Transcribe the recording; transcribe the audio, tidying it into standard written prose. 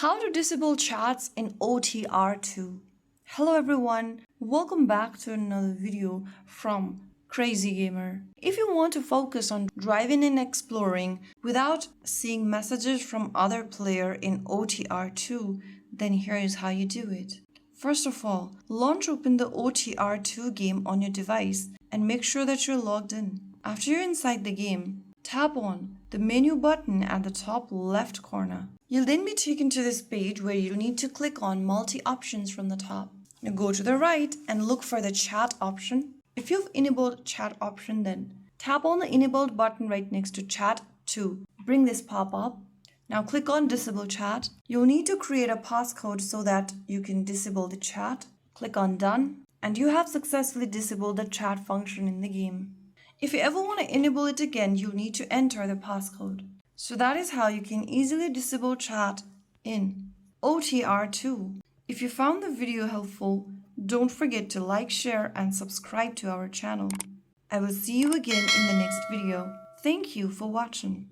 How to disable chats in OTR 2. Hello everyone, welcome back to another video from Crazy Gamer. If you want to focus on driving and exploring without seeing messages from other player in OTR 2, then here is how you do it. First of all, launch open the OTR 2 game on your device and make sure that you're logged in. After you're inside the game, tap on the menu button at the top left corner. You'll then be taken to this page where you'll need to click on multi options from the top. Now go to the right and look for the chat option. If you've enabled chat option, then tap on the enabled button right next to chat to bring this pop up. Now click on disable chat. You'll need to create a passcode so that you can disable the chat. Click on done and you have successfully disabled the chat function in the game. If you ever want to enable it again, you'll need to enter the passcode. So that is how you can easily disable chat in OTR 2. If you found the video helpful, don't forget to like, share, and subscribe to our channel. I will see you again in the next video. Thank you for watching.